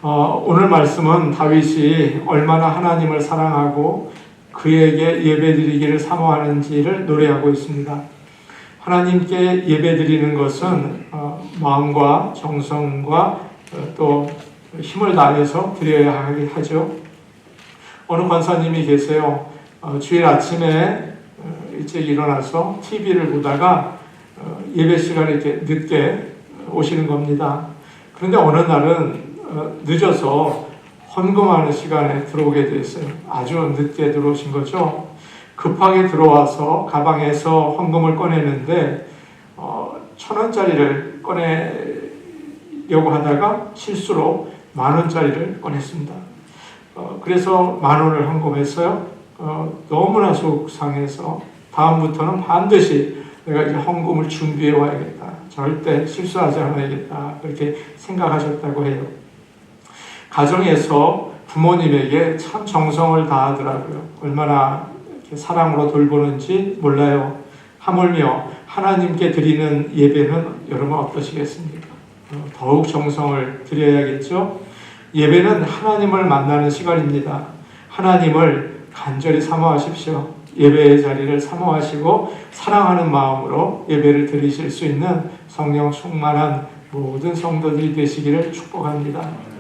오늘 말씀은 다윗이 얼마나 하나님을 사랑하고 그에게 예배드리기를 사모하는지를 노래하고 있습니다. 하나님께 예배드리는 것은 마음과 정성과 또 힘을 다해서 드려야 하죠. 어느 권사님이 계세요. 주일 아침에 일찍 일어나서 TV를 보다가 예배 시간에 이렇게 늦게 오시는 겁니다. 그런데 어느 날은 늦어서 헌금하는 시간에 들어오게 됐어요. 아주 늦게 들어오신 거죠. 급하게 들어와서 가방에서 헌금을 꺼내는데 1,000원짜리를 꺼내려고 하다가 실수로 10,000원짜리를 꺼냈습니다. 그래서 10,000원을 헌금했어요. 너무나 속상해서 다음부터는 반드시 내가 이제 헌금을 준비해 와야겠다. 절대 실수하지 않아야겠다. 그렇게 생각하셨다고 해요. 가정에서 부모님에게 참 정성을 다하더라고요. 얼마나 이렇게 사랑으로 돌보는지 몰라요. 하물며 하나님께 드리는 예배는 여러분 어떠시겠습니까? 더욱 정성을 드려야겠죠? 예배는 하나님을 만나는 시간입니다. 하나님을 간절히 사모하십시오. 예배의 자리를 사모하시고 사랑하는 마음으로 예배를 드리실 수 있는 성령 충만한 모든 성도들이 되시기를 축복합니다.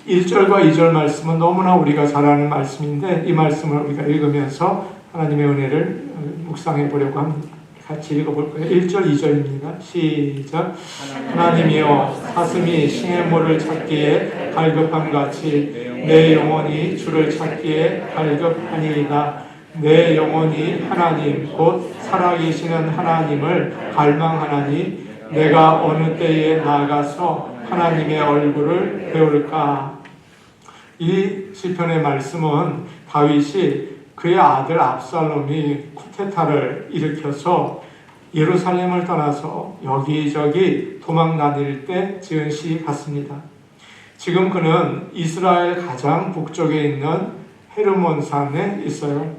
1절과 2절 말씀은 너무나 우리가 잘 아는 말씀인데 이 말씀을 우리가 읽으면서 하나님의 은혜를 묵상해 보려고 합니다. 같이 읽어볼 거예요. 1절, 2절입니다. 시작. 하나님이여 사슴이 시냇물을 찾기에 갈급함같이 내 영혼이 주를 찾기에 갈급하니이다. 내 영혼이 하나님 곧 살아계시는 하나님을 갈망하나니 내가 어느 때에 나아가서 하나님의 얼굴을 배울까. 이 시편의 말씀은 다윗이 그의 아들 압살롬이 쿠데타를 일으켜서 예루살렘을 떠나서 여기저기 도망 다닐 때 지은 시 같습니다. 지금 그는 이스라엘 가장 북쪽에 있는 헤르몬 산에 있어요.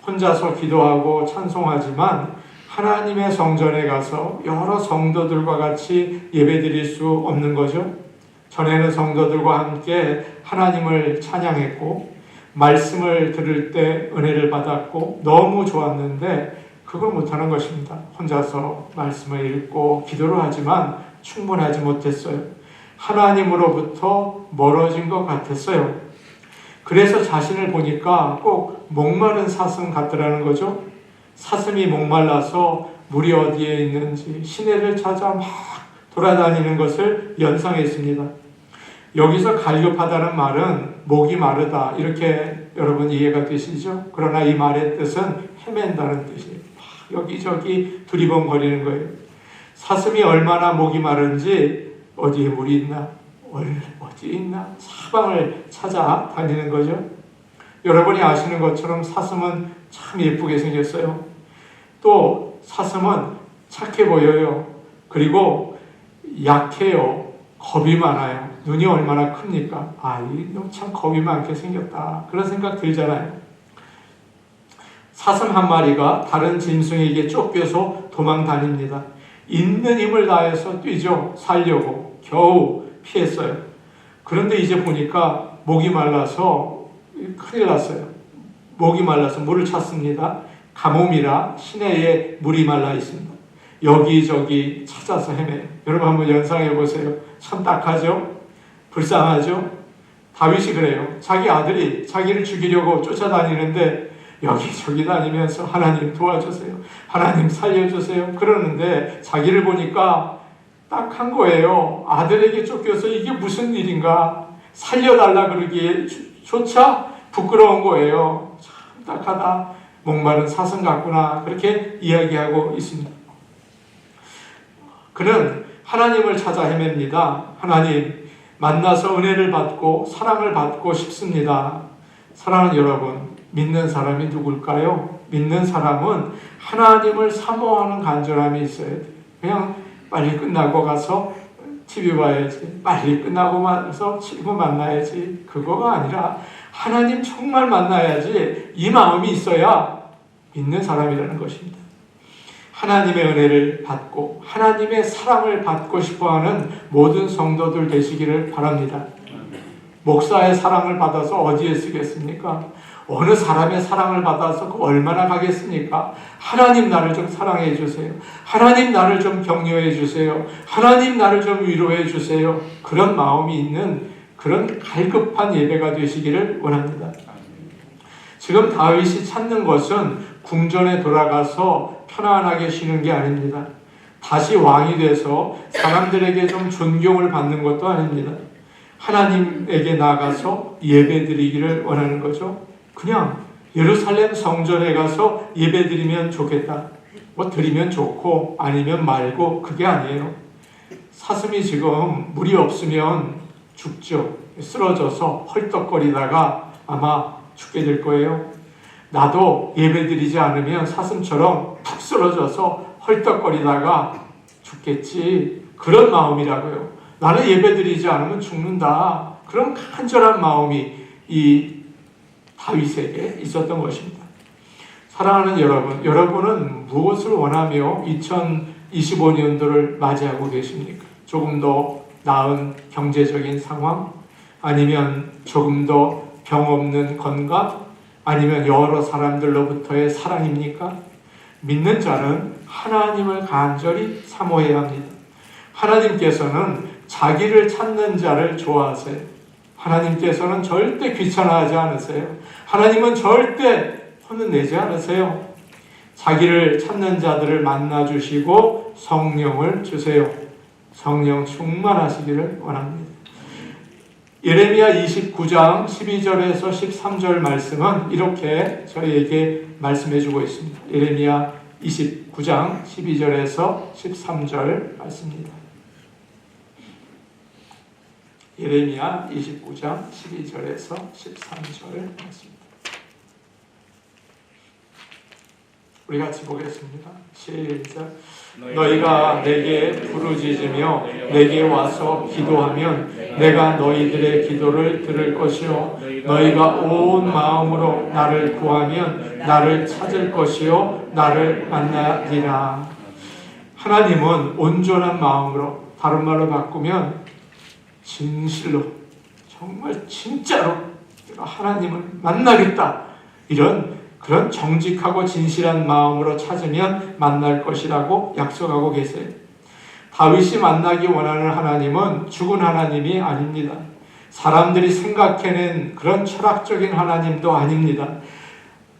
혼자서 기도하고 찬송하지만 하나님의 성전에 가서 여러 성도들과 같이 예배드릴 수 없는 거죠. 전에는 성도들과 함께 하나님을 찬양했고 말씀을 들을 때 은혜를 받았고 너무 좋았는데 그걸 못하는 것입니다. 혼자서 말씀을 읽고 기도를 하지만 충분하지 못했어요. 하나님으로부터 멀어진 것 같았어요. 그래서 자신을 보니까 꼭 목마른 사슴 같더라는 거죠. 사슴이 목말라서 물이 어디에 있는지 시내를 찾아 막 돌아다니는 것을 연상했습니다. 여기서 갈급하다는 말은 목이 마르다 이렇게 여러분 이해가 되시죠? 그러나 이 말의 뜻은 헤맨다는 뜻이에요. 여기저기 두리번거리는 거예요. 사슴이 얼마나 목이 마른지 어디에 물이 있나 어디에 있나 사방을 찾아다니는 거죠. 여러분이 아시는 것처럼 사슴은 참 예쁘게 생겼어요. 또 사슴은 착해 보여요. 그리고 약해요. 겁이 많아요. 눈이 얼마나 큽니까? 이 참 겁이 많게 생겼다. 그런 생각 들잖아요. 사슴 한 마리가 다른 짐승에게 쫓겨서 도망 다닙니다. 있는 힘을 다해서 뛰죠. 살려고. 겨우 피했어요. 그런데 이제 보니까 목이 말라서 큰일 났어요. 목이 말라서 물을 찾습니다. 가뭄이라 시내에 물이 말라 있습니다. 여기저기 찾아서 헤매요. 여러분 한번 연상해 보세요. 참 딱하죠? 불쌍하죠? 다윗이 그래요. 자기 아들이 자기를 죽이려고 쫓아다니는데 여기저기 다니면서 하나님 도와주세요. 하나님 살려주세요. 그러는데 자기를 보니까 딱한 거예요. 아들에게 쫓겨서 이게 무슨 일인가? 살려달라 그러기에 조차 부끄러운 거예요. 참 딱하다. 목마른 사슴 같구나. 그렇게 이야기하고 있습니다. 그는 하나님을 찾아 헤맵니다. 하나님 만나서 은혜를 받고 사랑을 받고 싶습니다. 사랑하는 여러분, 믿는 사람이 누굴까요? 믿는 사람은 하나님을 사모하는 간절함이 있어야 돼요. 그냥 빨리 끝나고 가서 TV 봐야지. 빨리 끝나고 나서 친구 만나야지. 그거가 아니라 하나님 정말 만나야지. 이 마음이 있어야 믿는 사람이라는 것입니다. 하나님의 은혜를 받고 하나님의 사랑을 받고 싶어하는 모든 성도들 되시기를 바랍니다. 목사의 사랑을 받아서 어디에 쓰겠습니까? 어느 사람의 사랑을 받아서 얼마나 가겠습니까? 하나님 나를 좀 사랑해 주세요. 하나님 나를 좀 격려해 주세요. 하나님 나를 좀 위로해 주세요. 그런 마음이 있는 그런 갈급한 예배가 되시기를 원합니다. 지금 다윗이 찾는 것은 궁전에 돌아가서 편안하게 쉬는 게 아닙니다. 다시 왕이 돼서 사람들에게 좀 존경을 받는 것도 아닙니다. 하나님에게 나가서 예배드리기를 원하는 거죠. 그냥 예루살렘 성전에 가서 예배드리면 좋겠다. 뭐 드리면 좋고 아니면 말고 그게 아니에요. 사슴이 지금 물이 없으면 죽죠. 쓰러져서 헐떡거리다가 아마 죽게 될 거예요. 나도 예배드리지 않으면 사슴처럼 푹 쓰러져서 헐떡거리다가 죽겠지. 그런 마음이라고요. 나는 예배드리지 않으면 죽는다. 그런 간절한 마음이 이 다윗에게 있었던 것입니다. 사랑하는 여러분, 여러분은 무엇을 원하며 2025년도를 맞이하고 계십니까? 조금 더 나은 경제적인 상황? 아니면 조금 더 병 없는 건강? 아니면 여러 사람들로부터의 사랑입니까? 믿는 자는 하나님을 간절히 사모해야 합니다. 하나님께서는 자기를 찾는 자를 좋아하세요. 하나님께서는 절대 귀찮아하지 않으세요. 하나님은 절대 혼을 내지 않으세요. 자기를 찾는 자들을 만나주시고 성령을 주세요. 성령 충만하시기를 원합니다. 예레미야 29장 12절에서 13절 말씀은 이렇게 저희에게 말씀해주고 있습니다. 예레미야 29장 12절에서 13절 말씀입니다. 예레미야 29장 12절에서 13절 말씀입니다. 우리 같이 보겠습니다. 시작. 너희가 내게 부르짖으며 내게 와서 기도하면 내가 너희들의 기도를 들을 것이요 너희가 온 마음으로 나를 구하면 나를 찾을 것이요 나를 만나리라. 하나님은 온전한 마음으로, 다른 말로 바꾸면 진실로, 정말 진짜로 내가 하나님을 만나겠다, 이런 그런 정직하고 진실한 마음으로 찾으면 만날 것이라고 약속하고 계세요. 다윗이 만나기 원하는 하나님은 죽은 하나님이 아닙니다. 사람들이 생각해낸 그런 철학적인 하나님도 아닙니다.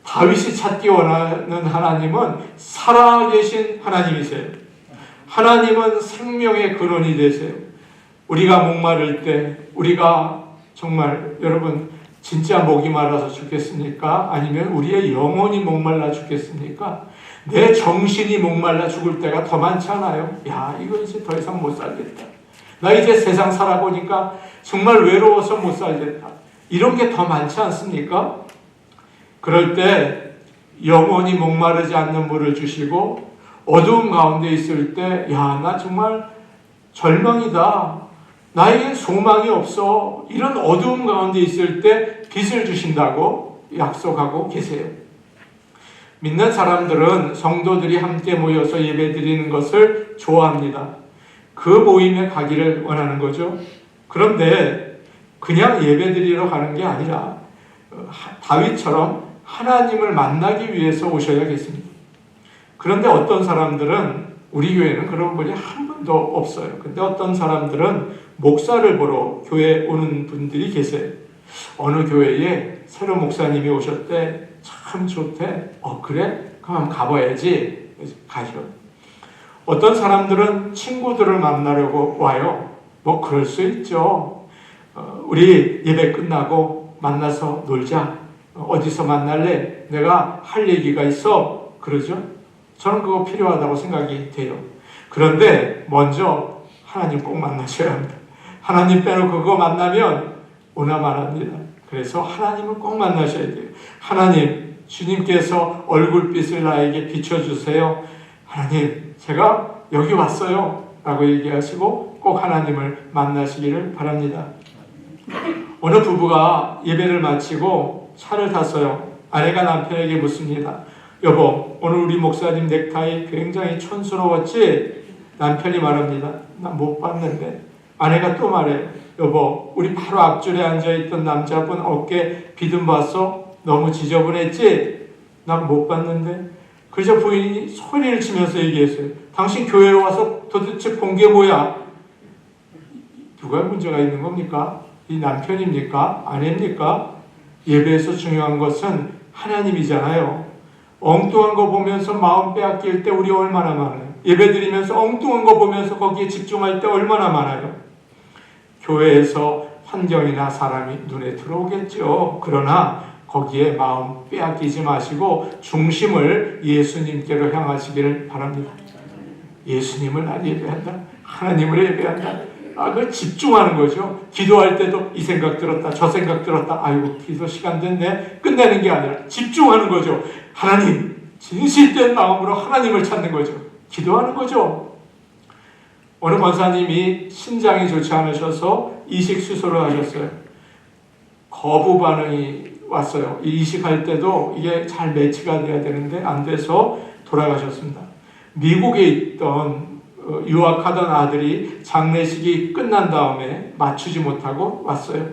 다윗이 찾기 원하는 하나님은 살아계신 하나님이세요. 하나님은 생명의 근원이 되세요. 우리가 목마를 때, 우리가 정말 여러분 진짜 목이 말라서 죽겠습니까? 아니면 우리의 영혼이 목말라 죽겠습니까? 내 정신이 목말라 죽을 때가 더 많지 않아요? 야, 이거 이제 더 이상 못 살겠다. 나 이제 세상 살아보니까 정말 외로워서 못 살겠다. 이런 게 더 많지 않습니까? 그럴 때 영혼이 목마르지 않는 물을 주시고 어두운 가운데 있을 때, 야, 나 정말 절망이다. 나에겐 소망이 없어. 이런 어두움 가운데 있을 때 빛을 주신다고 약속하고 계세요. 믿는 사람들은 성도들이 함께 모여서 예배드리는 것을 좋아합니다. 그 모임에 가기를 원하는 거죠. 그런데 그냥 예배드리러 가는 게 아니라 다윗처럼 하나님을 만나기 위해서 오셔야겠습니다. 그런데 어떤 사람들은, 우리 교회는 그런 분이 한 분도 없어요. 근데 어떤 사람들은 목사를 보러 교회에 오는 분들이 계세요. 어느 교회에 새로 목사님이 오셨대. 참 좋대. 그래? 그럼 한번 가봐야지. 가죠. 어떤 사람들은 친구들을 만나려고 와요. 뭐 그럴 수 있죠. 우리 예배 끝나고 만나서 놀자. 어디서 만날래? 내가 할 얘기가 있어. 그러죠. 저는 그거 필요하다고 생각이 돼요. 그런데 먼저 하나님 꼭 만나셔야 합니다. 하나님 빼놓고 그거 만나면 오나마나입니다. 그래서 하나님을 꼭 만나셔야 돼요. 하나님, 주님께서 얼굴빛을 나에게 비춰주세요. 하나님, 제가 여기 왔어요. 라고 얘기하시고 꼭 하나님을 만나시기를 바랍니다. 어느 부부가 예배를 마치고 차를 탔어요. 아내가 남편에게 묻습니다. 여보, 오늘 우리 목사님 넥타이 굉장히 촌스러웠지? 남편이 말합니다. 나 못 봤는데. 아내가 또 말해요. 여보, 우리 바로 앞줄에 앉아있던 남자분 어깨 비듬 봤어? 너무 지저분했지? 난 못 봤는데. 그래서 부인이 소리를 치면서 얘기했어요. 당신 교회에 와서 도대체 본 게 뭐야? 누가 문제가 있는 겁니까? 이 남편입니까? 아내입니까? 예배에서 중요한 것은 하나님이잖아요. 엉뚱한 거 보면서 마음 빼앗길 때 우리 얼마나 많아요. 예배 드리면서 엉뚱한 거 보면서 거기에 집중할 때 얼마나 많아요. 교회에서 환경이나 사람이 눈에 들어오겠죠. 그러나 거기에 마음 빼앗기지 마시고 중심을 예수님께로 향하시기를 바랍니다. 예수님을 난 예배한다. 하나님을 예배한다. 그걸 집중하는 거죠. 기도할 때도 이 생각 들었다, 저 생각 들었다. 아이고, 기도 시간 됐네. 끝내는 게 아니라 집중하는 거죠. 하나님, 진실된 마음으로 하나님을 찾는 거죠. 기도하는 거죠. 어느 권사님이 신장이 좋지 않으셔서 이식 수술을 하셨어요. 거부 반응이 왔어요. 이식할 때도 이게 잘 매치가 돼야 되는데 안 돼서 돌아가셨습니다. 미국에 있던 유학하던 아들이 장례식이 끝난 다음에 맞추지 못하고 왔어요.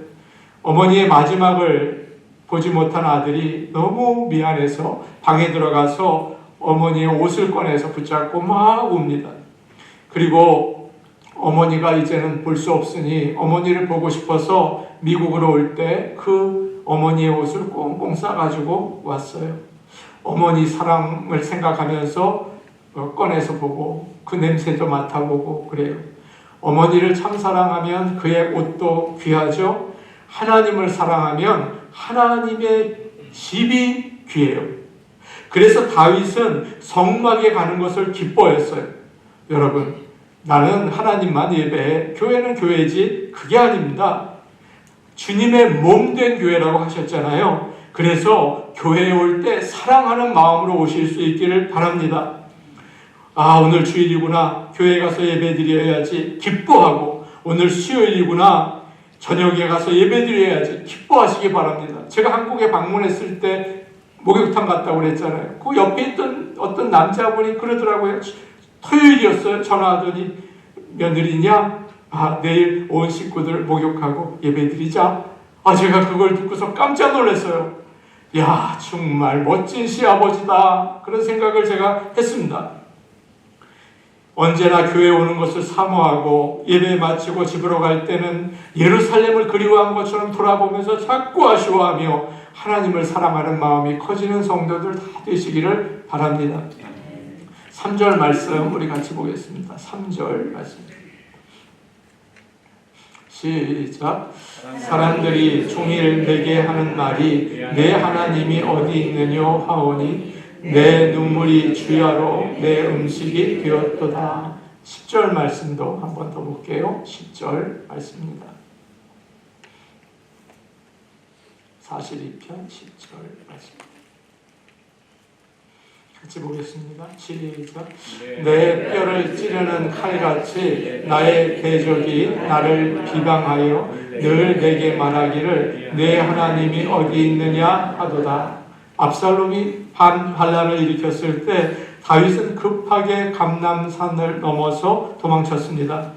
어머니의 마지막을 보지 못한 아들이 너무 미안해서 방에 들어가서 어머니의 옷을 꺼내서 붙잡고 막 웁니다. 그리고 어머니가 이제는 볼 수 없으니 어머니를 보고 싶어서 미국으로 올 때 그 어머니의 옷을 꽁꽁 싸가지고 왔어요. 어머니 사랑을 생각하면서 꺼내서 보고 그 냄새도 맡아보고 그래요. 어머니를 참 사랑하면 그의 옷도 귀하죠. 하나님을 사랑하면 하나님의 집이 귀해요. 그래서 다윗은 성막에 가는 것을 기뻐했어요. 여러분, 나는 하나님만 예배해. 교회는 교회지 그게 아닙니다. 주님의 몸된 교회라고 하셨잖아요. 그래서 교회에 올 때 사랑하는 마음으로 오실 수 있기를 바랍니다. 오늘 주일이구나. 교회 가서 예배 드려야지 기뻐하고, 오늘 수요일이구나. 저녁에 가서 예배 드려야지 기뻐하시기 바랍니다. 제가 한국에 방문했을 때 목욕탕 갔다고 그랬잖아요. 그 옆에 있던 어떤 남자분이 그러더라고요. 토요일이었어요. 전화하더니 며느리냐? 내일 온 식구들 목욕하고 예배드리자. 제가 그걸 듣고서 깜짝 놀랐어요. 야, 정말 멋진 시아버지다. 그런 생각을 제가 했습니다. 언제나 교회 오는 것을 사모하고 예배 마치고 집으로 갈 때는 예루살렘을 그리워한 것처럼 돌아보면서 자꾸 아쉬워하며 하나님을 사랑하는 마음이 커지는 성도들 다 되시기를 바랍니다. 3절 말씀 우리 같이 보겠습니다. 3절 말씀. 시작. 사람들이 종일 내게 하는 말이 내 하나님이 어디 있느뇨 하오니 내 눈물이 주야로 내 음식이 되었도다. 10절 말씀도 한 번 더 볼게요. 10절 말씀입니다. 42편 10절 말씀. 같이 보겠습니다. 시작. 내 뼈를 찌르는 칼같이 나의 대적이 나를 비방하여 늘 내게 말하기를 내 하나님이 어디 있느냐 하도다. 압살롬이 반란을 일으켰을 때 다윗은 급하게 감람산을 넘어서 도망쳤습니다.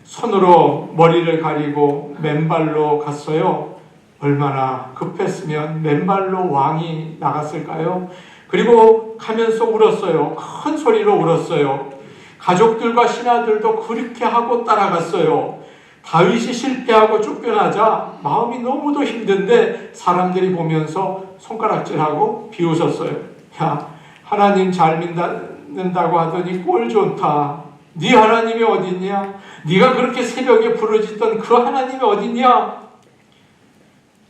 손으로 머리를 가리고 맨발로 갔어요. 얼마나 급했으면 맨발로 왕이 나갔을까요? 그리고 가면서 울었어요. 큰 소리로 울었어요. 가족들과 신하들도 그렇게 하고 따라갔어요. 다윗이 실패하고 쫓겨나자 마음이 너무도 힘든데 사람들이 보면서 손가락질하고 비웃었어요. 야, 하나님 잘 믿는다고 하더니 꼴 좋다. 네 하나님이 어딨냐? 네가 그렇게 새벽에 부르짖던 그 하나님이 어딨냐?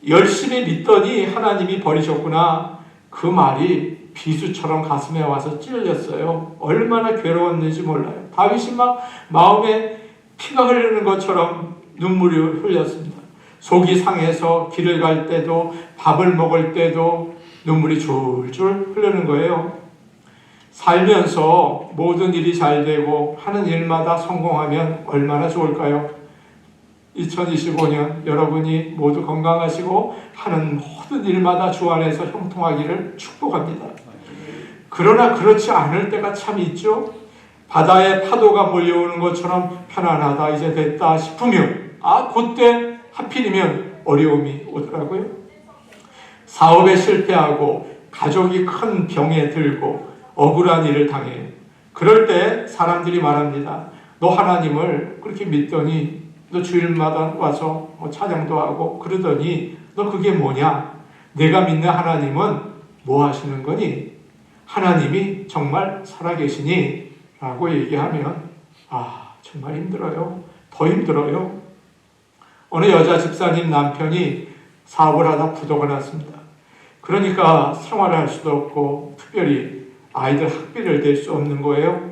열심히 믿더니 하나님이 버리셨구나. 그 말이 비수처럼 가슴에 와서 찔렸어요. 얼마나 괴로웠는지 몰라요. 다윗이 막 마음에 피가 흐르는 것처럼 눈물이 흘렸습니다. 속이 상해서 길을 갈 때도 밥을 먹을 때도 눈물이 줄줄 흐르는 거예요. 살면서 모든 일이 잘 되고 하는 일마다 성공하면 얼마나 좋을까요? 2025년 여러분이 모두 건강하시고 하는 모든 일마다 주 안에서 형통하기를 축복합니다. 그러나 그렇지 않을 때가 참 있죠. 바다에 파도가 몰려오는 것처럼 편안하다, 이제 됐다 싶으면 그때 하필이면 어려움이 오더라고요. 사업에 실패하고 가족이 큰 병에 들고 억울한 일을 당해요. 그럴 때 사람들이 말합니다. 너 하나님을 그렇게 믿더니, 너 주일마다 와서 찬양도 하고 그러더니 너 그게 뭐냐? 내가 믿는 하나님은 뭐 하시는 거니? 하나님이 정말 살아계시니? 라고 얘기하면 정말 힘들어요. 더 힘들어요. 어느 여자 집사님 남편이 사업을 하다 부도가 났습니다. 그러니까 생활을 할 수도 없고 특별히 아이들 학비를 낼 수 없는 거예요.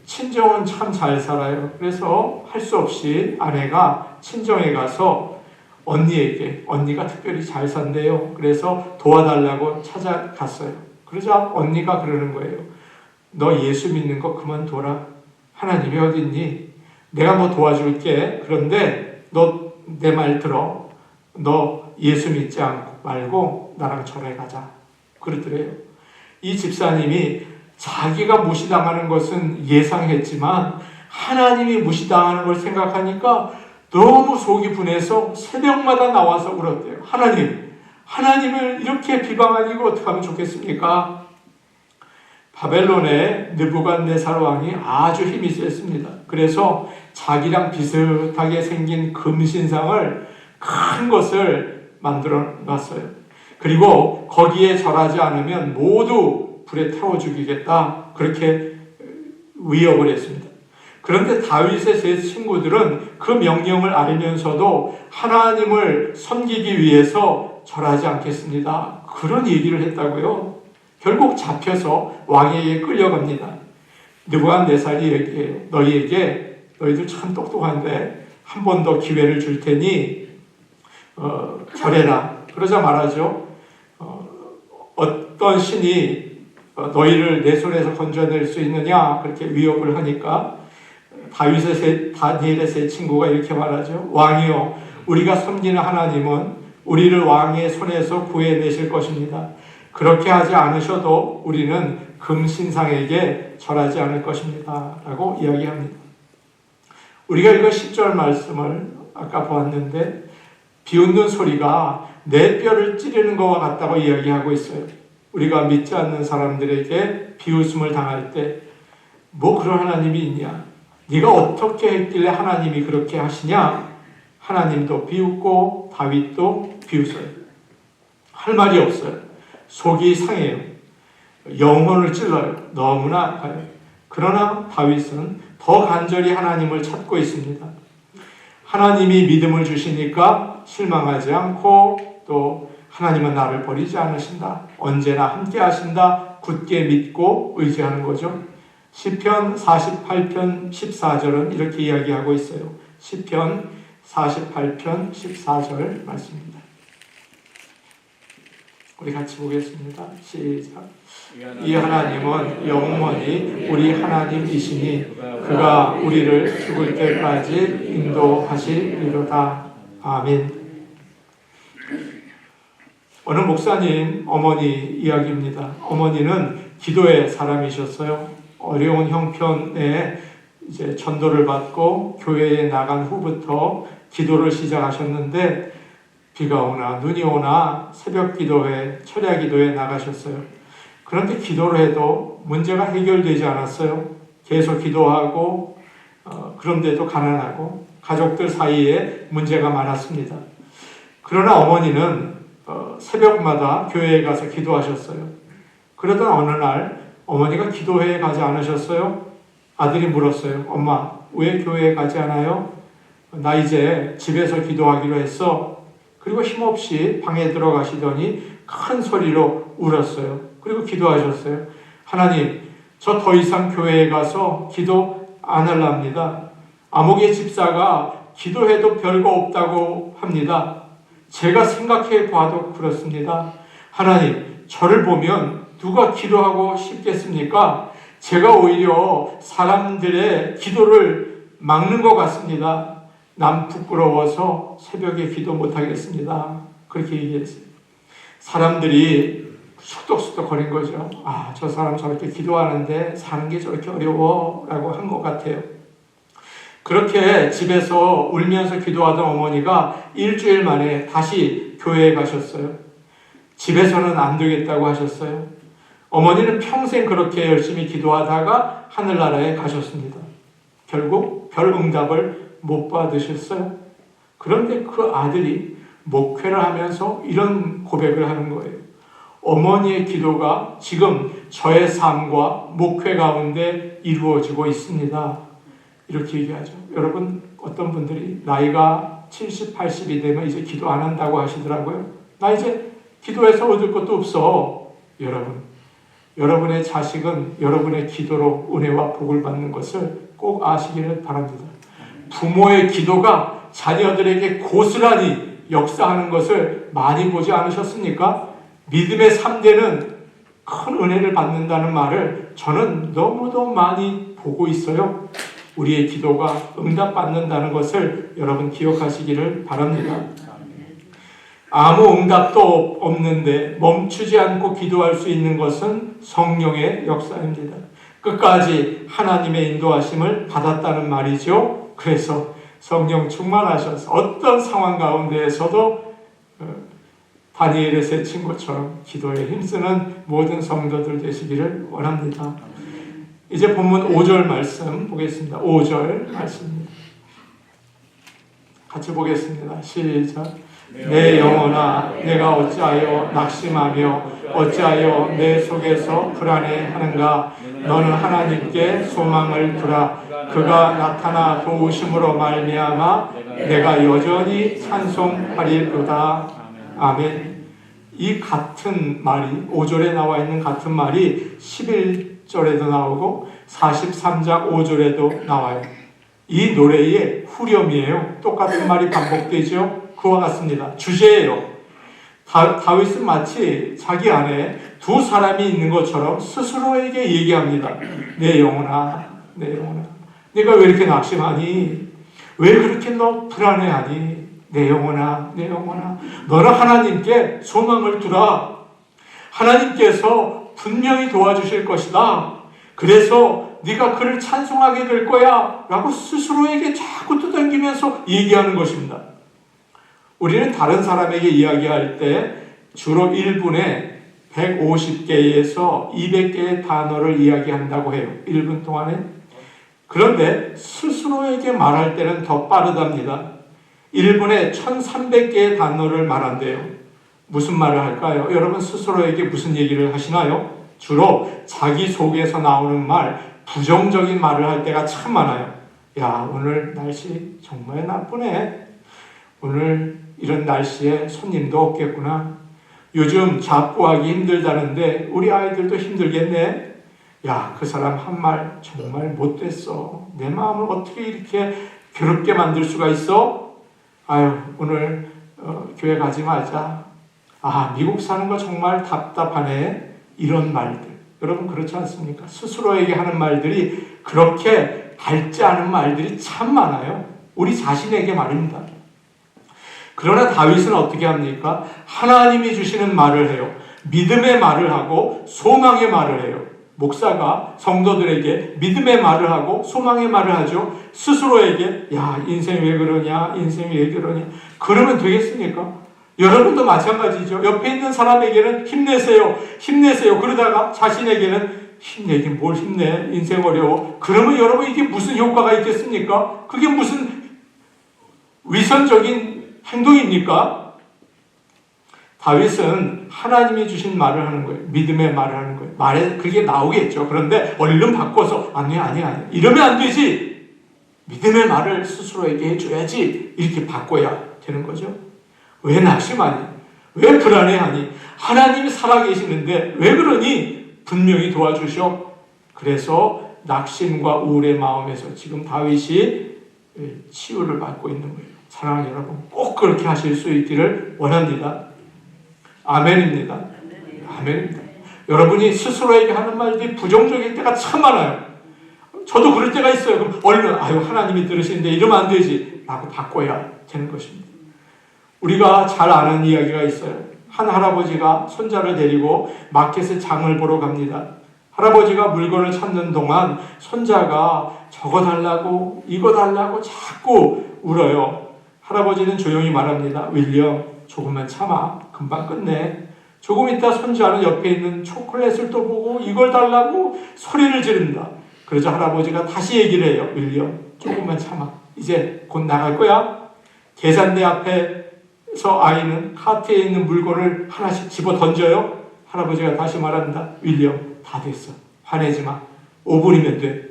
친정은 참 잘 살아요. 그래서 할 수 없이 아내가 친정에 가서 언니가 특별히 잘 산대요. 그래서 도와달라고 찾아갔어요. 그러자 언니가 그러는 거예요. 너 예수 믿는 거 그만둬라. 하나님이 어딨니? 내가 뭐 도와줄게. 그런데 너 내 말 들어. 너 예수 믿지 말고 나랑 절에 가자. 그러더래요. 이 집사님이 자기가 무시당하는 것은 예상했지만 하나님이 무시당하는 걸 생각하니까 너무 속이 분해서 새벽마다 나와서 울었대요. 하나님을 이렇게 비방하니 이거 어떻게 하면 좋겠습니까? 바벨론의 느부갓네살 왕이 아주 힘이 셌습니다. 그래서 자기랑 비슷하게 생긴 금신상을 큰 것을 만들어 놨어요. 그리고 거기에 절하지 않으면 모두 불에 태워 죽이겠다. 그렇게 위협을 했습니다. 그런데 다윗의 세 친구들은 그 명령을 알면서도 하나님을 섬기기 위해서 절하지 않겠습니다. 그런 얘기를 했다고요. 결국 잡혀서 왕에게 끌려갑니다. 느부갓네살이 얘기해요. 너희들 참 똑똑한데 한 번 더 기회를 줄 테니 절해라. 그러자 말하죠. 어떤 신이 너희를 내 손에서 건져낼 수 있느냐, 그렇게 위협을 하니까 다니엘의 세 친구가 이렇게 말하죠. 왕이여, 우리가 섬기는 하나님은 우리를 왕의 손에서 구해내실 것입니다. 그렇게 하지 않으셔도 우리는 금신상에게 절하지 않을 것입니다. 라고 이야기합니다. 우리가 이거 10절 말씀을 아까 보았는데 비웃는 소리가 내 뼈를 찌르는 것과 같다고 이야기하고 있어요. 우리가 믿지 않는 사람들에게 비웃음을 당할 때 뭐 그런 하나님이 있냐? 네가 어떻게 했길래 하나님이 그렇게 하시냐? 하나님도 비웃고 다윗도 비웃어요. 할 말이 없어요. 속이 상해요. 영혼을 찔러요. 너무나 아파요. 그러나 다윗은 더 간절히 하나님을 찾고 있습니다. 하나님이 믿음을 주시니까 실망하지 않고 또 하나님은 나를 버리지 않으신다. 언제나 함께 하신다. 굳게 믿고 의지하는 거죠. 시편 48편 14절은 이렇게 이야기하고 있어요. 시편 48편 14절 말씀입니다. 우리 같이 보겠습니다. 시작. 이 하나님은 영원히 우리 하나님이시니 그가 우리를 죽을 때까지 인도하시리로다. 아멘. 어느 목사님 어머니 이야기입니다. 어머니는 기도의 사람이셨어요. 어려운 형편에 이제 전도를 받고 교회에 나간 후부터 기도를 시작하셨는데 비가 오나 눈이 오나 새벽 기도회, 철야 기도에 나가셨어요. 그런데 기도를 해도 문제가 해결되지 않았어요. 계속 기도하고 그런데도 가난하고 가족들 사이에 문제가 많았습니다. 그러나 어머니는 새벽마다 교회에 가서 기도하셨어요. 그러던 어느 날 어머니가 기도회에 가지 않으셨어요? 아들이 물었어요. 엄마, 왜 교회에 가지 않아요? 나 이제 집에서 기도하기로 했어. 그리고 힘없이 방에 들어가시더니 큰 소리로 울었어요. 그리고 기도하셨어요. 하나님, 저 더 이상 교회에 가서 기도 안 하랍니다. 아목의 집사가 기도해도 별거 없다고 합니다. 제가 생각해 봐도 그렇습니다. 하나님, 저를 보면 누가 기도하고 싶겠습니까? 제가 오히려 사람들의 기도를 막는 것 같습니다. 남 부끄러워서 새벽에 기도 못하겠습니다. 그렇게 얘기했어요. 사람들이 숙덕숙덕 거린 거죠. 아, 저 사람 저렇게 기도하는데 사는 게 저렇게 어려워 라고 한 것 같아요. 그렇게 집에서 울면서 기도하던 어머니가 일주일 만에 다시 교회에 가셨어요. 집에서는 안 되겠다고 하셨어요. 어머니는 평생 그렇게 열심히 기도하다가 하늘나라에 가셨습니다. 결국 별 응답을 못 받으셨어요. 그런데 그 아들이 목회를 하면서 이런 고백을 하는 거예요. 어머니의 기도가 지금 저의 삶과 목회 가운데 이루어지고 있습니다. 이렇게 얘기하죠. 여러분, 어떤 분들이 나이가 70, 80이 되면 이제 기도 안 한다고 하시더라고요. 나 이제 기도해서 얻을 것도 없어. 여러분의 자식은 여러분의 기도로 은혜와 복을 받는 것을 꼭 아시기를 바랍니다. 부모의 기도가 자녀들에게 고스란히 역사하는 것을 많이 보지 않으셨습니까? 믿음의 3대는 큰 은혜를 받는다는 말을 저는 너무도 많이 보고 있어요. 우리의 기도가 응답받는다는 것을 여러분 기억하시기를 바랍니다. 아무 응답도 없는데 멈추지 않고 기도할 수 있는 것은 성령의 역사입니다. 끝까지 하나님의 인도하심을 받았다는 말이죠. 그래서 성령 충만하셔서 어떤 상황 가운데에서도 다니엘의 세 친구처럼 기도에 힘쓰는 모든 성도들 되시기를 원합니다. 이제 본문 5절 말씀 보겠습니다. 5절 말씀입니다. 같이 보겠습니다. 시작. 내 영혼아, 내가 어찌하여 낙심하며 어찌하여 내 속에서 불안해하는가? 너는 하나님께 소망을 두라. 그가 나타나 도우심으로 말미암아 내가 여전히 찬송하리로다. 아멘. 이 같은 말이 5절에 나와 있는 같은 말이 11절에도 나오고 43장 5절에도 나와요. 이 노래의 후렴이에요. 똑같은 말이 반복되죠. 그와 같습니다. 주제예요. 다윗은 마치 자기 안에 두 사람이 있는 것처럼 스스로에게 얘기합니다. 내 영혼아, 내 영혼아, 내가 왜 이렇게 낙심하니? 왜 그렇게 너 불안해하니? 내 영혼아, 내 영혼아, 너는 하나님께 소망을 두라. 하나님께서 분명히 도와주실 것이다. 그래서 네가 그를 찬송하게 될 거야 라고 스스로에게 자꾸 떠당기면서 얘기하는 것입니다. 우리는 다른 사람에게 이야기할 때 주로 1분에 150개에서 200개의 단어를 이야기한다고 해요. 1분 동안에. 그런데 스스로에게 말할 때는 더 빠르답니다. 1분에 1300개의 단어를 말한대요. 무슨 말을 할까요? 여러분 스스로에게 무슨 얘기를 하시나요? 주로 자기 속에서 나오는 말, 부정적인 말을 할 때가 참 많아요. 야, 오늘 날씨 정말 나쁘네. 오늘 이런 날씨에 손님도 없겠구나. 요즘 잡구하기 힘들다는데 우리 아이들도 힘들겠네. 야, 그 사람 한 말 정말 못됐어. 내 마음을 어떻게 이렇게 괴롭게 만들 수가 있어? 아유, 오늘 교회 가지 말자. 아, 미국 사는 거 정말 답답하네. 이런 말들. 여러분 그렇지 않습니까? 스스로에게 하는 말들이 그렇게 밝지 않은 말들이 참 많아요. 우리 자신에게 말입니다. 그러나 다윗은 어떻게 합니까? 하나님이 주시는 말을 해요. 믿음의 말을 하고 소망의 말을 해요. 목사가 성도들에게 믿음의 말을 하고 소망의 말을 하죠. 스스로에게 야, 인생이 왜 그러냐? 인생이 왜 그러냐? 그러면 되겠습니까? 여러분도 마찬가지죠. 옆에 있는 사람에게는 힘내세요. 힘내세요. 그러다가 자신에게는 힘내긴 뭘 힘내? 인생 어려워. 그러면 여러분 이게 무슨 효과가 있겠습니까? 그게 무슨 위선적인 행동입니까? 다윗은 하나님이 주신 말을 하는 거예요. 믿음의 말을 하는 거예요. 말에 그게 나오겠죠. 그런데 얼른 바꿔서 아니 이러면 안 되지. 믿음의 말을 스스로에게 해줘야지. 이렇게 바꿔야 되는 거죠. 왜 낙심하니? 왜 불안해하니? 하나님이 살아계시는데 왜 그러니? 분명히 도와주셔. 그래서 낙심과 우울의 마음에서 지금 다윗이 치유를 받고 있는 거예요. 사랑하는 여러분, 꼭 그렇게 하실 수 있기를 원합니다. 아멘입니다. 아멘입니다. 여러분이 스스로에게 하는 말들이 부정적일 때가 참 많아요. 저도 그럴 때가 있어요. 그럼 얼른 아유 하나님이 들으시는데 이러면 안 되지 라고 바꿔야 되는 것입니다. 우리가 잘 아는 이야기가 있어요. 한 할아버지가 손자를 데리고 마켓에 장을 보러 갑니다. 할아버지가 물건을 찾는 동안 손자가 저거 달라고 이거 달라고 자꾸 울어요. 할아버지는 조용히 말합니다. 윌리엄, 조금만 참아. 금방 끝내. 조금 있다 손자는 옆에 있는 초콜릿을 또 보고 이걸 달라고 소리를 지른다. 그러자 할아버지가 다시 얘기를 해요. 윌리엄, 조금만 참아. 이제 곧 나갈 거야. 계산대 앞에서 아이는 카트에 있는 물건을 하나씩 집어 던져요. 할아버지가 다시 말한다. 윌리엄, 다 됐어. 화내지 마. 5분이면 돼.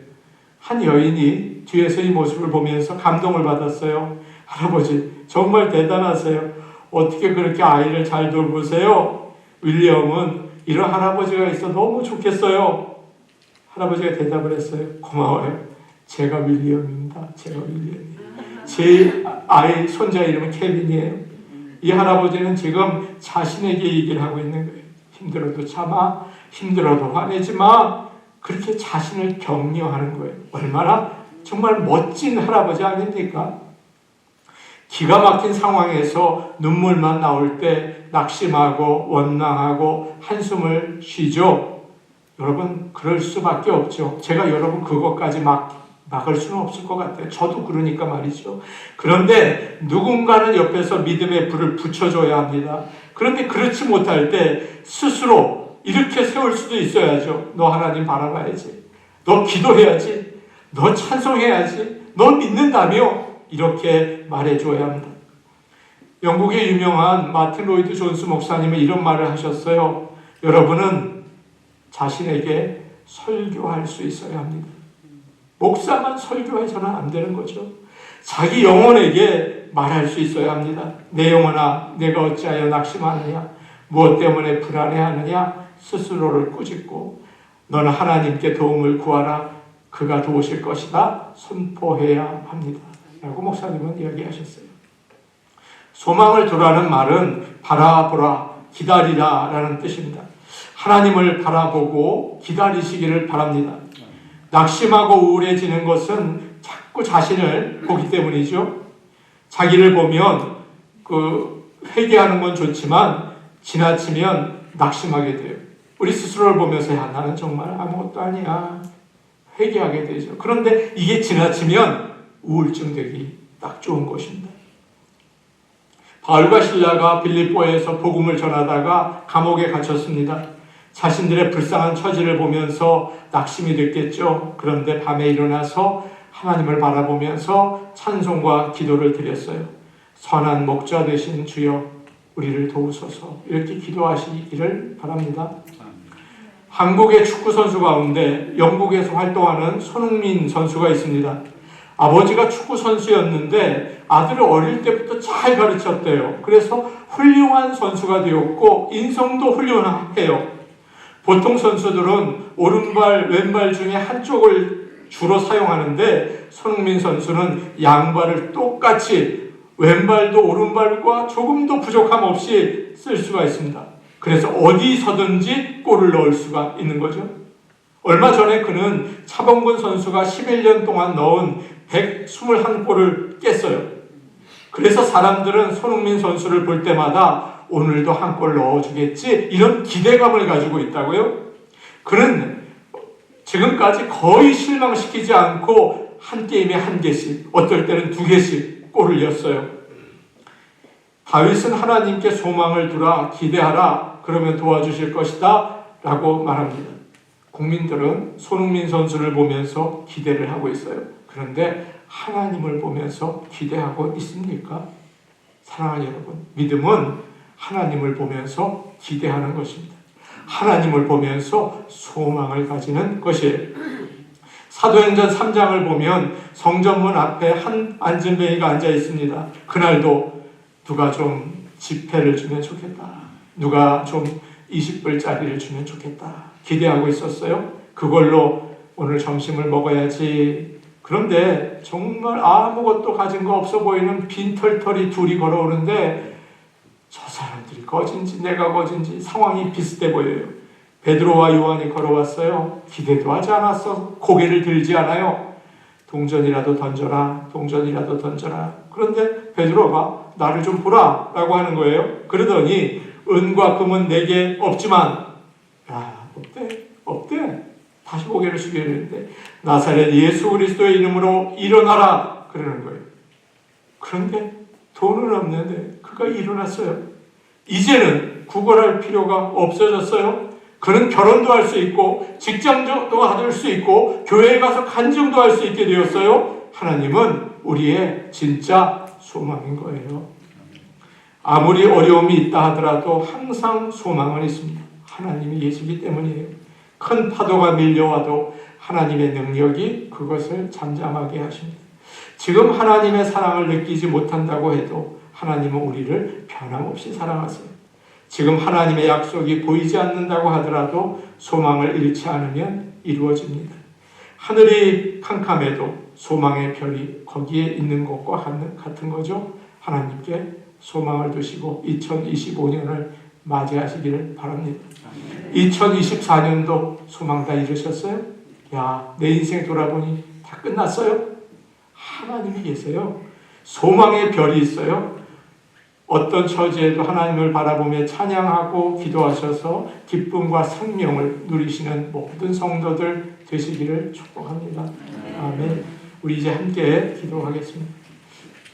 한 여인이 뒤에서 이 모습을 보면서 감동을 받았어요. 할아버지, 정말 대단하세요. 어떻게 그렇게 아이를 잘 돌보세요? 윌리엄은 이런 할아버지가 있어 너무 좋겠어요. 할아버지가 대답을 했어요. 고마워요. 제가 윌리엄입니다. 제가 윌리엄이에요. 제 아이 손자 이름은 케빈이에요. 이 할아버지는 지금 자신에게 얘기를 하고 있는 거예요. 힘들어도 참아. 힘들어도 화내지 마. 그렇게 자신을 격려하는 거예요. 얼마나 정말 멋진 할아버지 아닙니까? 기가 막힌 상황에서 눈물만 나올 때 낙심하고 원망하고 한숨을 쉬죠. 여러분, 그럴 수밖에 없죠. 제가 여러분 그것까지 막을 수는 없을 것 같아요. 저도 그러니까 말이죠. 그런데 누군가는 옆에서 믿음의 불을 붙여줘야 합니다. 그런데 그렇지 못할 때 스스로 이렇게 세울 수도 있어야죠. 너 하나님 바라봐야지. 너 기도해야지. 너 찬송해야지. 너 믿는다며. 이렇게 말해줘야 합니다. 영국의 유명한 마틴 로이드 존스 목사님은 이런 말을 하셨어요. 여러분은 자신에게 설교할 수 있어야 합니다. 목사만 설교해서는 안 되는 거죠. 자기 영혼에게 말할 수 있어야 합니다. 내 영혼아, 내가 어찌하여 낙심하느냐? 무엇 때문에 불안해하느냐? 스스로를 꾸짖고 너는 하나님께 도움을 구하라. 그가 도우실 것이다. 선포해야 합니다. 라고 목사님은 이야기하셨어요. 소망을 두라는 말은 바라보라, 기다리라 라는 뜻입니다. 하나님을 바라보고 기다리시기를 바랍니다. 낙심하고 우울해지는 것은 자꾸 자신을 보기 때문이죠. 자기를 보면 회개하는 건 좋지만 지나치면 낙심하게 돼요. 우리 스스로를 보면서 야, 나는 정말 아무것도 아니야. 회개하게 되죠. 그런데 이게 지나치면 우울증 되기 딱 좋은 것입니다. 바울과 실라가 빌립보에서 복음을 전하다가 감옥에 갇혔습니다. 자신들의 불쌍한 처지를 보면서 낙심이 됐겠죠. 그런데 밤에 일어나서 하나님을 바라보면서 찬송과 기도를 드렸어요. 선한 목자 되신 주여 우리를 도우소서. 이렇게 기도하시기를 바랍니다. 한국의 축구 선수 가운데 영국에서 활동하는 손흥민 선수가 있습니다. 아버지가 축구 선수였는데 아들을 어릴 때부터 잘 가르쳤대요. 그래서 훌륭한 선수가 되었고 인성도 훌륭해요. 보통 선수들은 오른발, 왼발 중에 한쪽을 주로 사용하는데 손흥민 선수는 양발을 똑같이 왼발도 오른발과 조금도 부족함 없이 쓸 수가 있습니다. 그래서 어디서든지 골을 넣을 수가 있는 거죠. 얼마 전에 그는 차범근 선수가 11년 동안 넣은 121골을 깼어요. 그래서 사람들은 손흥민 선수를 볼 때마다 오늘도 한 골 넣어주겠지 이런 기대감을 가지고 있다고요. 그는 지금까지 거의 실망시키지 않고 한 게임에 한 개씩, 어떨 때는 2개씩 골을 넣었어요. 다윗은 하나님께 소망을 두라, 기대하라, 그러면 도와주실 것이다 라고 말합니다. 국민들은 손흥민 선수를 보면서 기대를 하고 있어요. 그런데 하나님을 보면서 기대하고 있습니까? 사랑하는 여러분, 믿음은 하나님을 보면서 기대하는 것입니다. 하나님을 보면서 소망을 가지는 것이에요. 사도행전 3장을 보면 성전문 앞에 한 안진뱅이가 앉아 있습니다. 그날도 누가 좀 지폐를 주면 좋겠다. 누가 좀 20불짜리를 주면 좋겠다. 기대하고 있었어요. 그걸로 오늘 점심을 먹어야지. 그런데 정말 아무것도 가진 거 없어 보이는 빈털털이 둘이 걸어오는데 저 사람들이 거진지 내가 거진지 상황이 비슷해 보여요. 베드로와 요한이 걸어왔어요. 기대도 하지 않았어. 고개를 들지 않아요. 동전이라도 던져라. 동전이라도 던져라. 그런데 베드로가 나를 좀 보라 라고 하는 거예요. 그러더니 은과 금은 내게 없지만, 없대. 다시 고개를 숙여야 되는데, 나사렛 예수 그리스도의 이름으로 일어나라 그러는 거예요. 그런데 돈은 없는데 그가 일어났어요. 이제는 구걸할 필요가 없어졌어요. 그는 결혼도 할 수 있고 직장도 가질 수 있고 교회에 가서 간증도 할 수 있게 되었어요. 하나님은 우리의 진짜 소망인 거예요. 아무리 어려움이 있다 하더라도 항상 소망은 있습니다. 하나님이 계시기 때문이에요. 큰 파도가 밀려와도 하나님의 능력이 그것을 잠잠하게 하십니다. 지금 하나님의 사랑을 느끼지 못한다고 해도 하나님은 우리를 변함없이 사랑하세요. 지금 하나님의 약속이 보이지 않는다고 하더라도 소망을 잃지 않으면 이루어집니다. 하늘이 캄캄해도 소망의 별이 거기에 있는 것과 같은 거죠. 하나님께 소망을 두시고 2025년을 맞이하시기를 바랍니다. 2024년도 소망 다 잃으셨어요? 내 인생 돌아보니 다 끝났어요? 하나님이 계세요. 소망의 별이 있어요. 어떤 처지에도 하나님을 바라보며 찬양하고 기도하셔서 기쁨과 생명을 누리시는 모든 성도들 되시기를 축복합니다. 아멘. 우리 이제 함께 기도하겠습니다.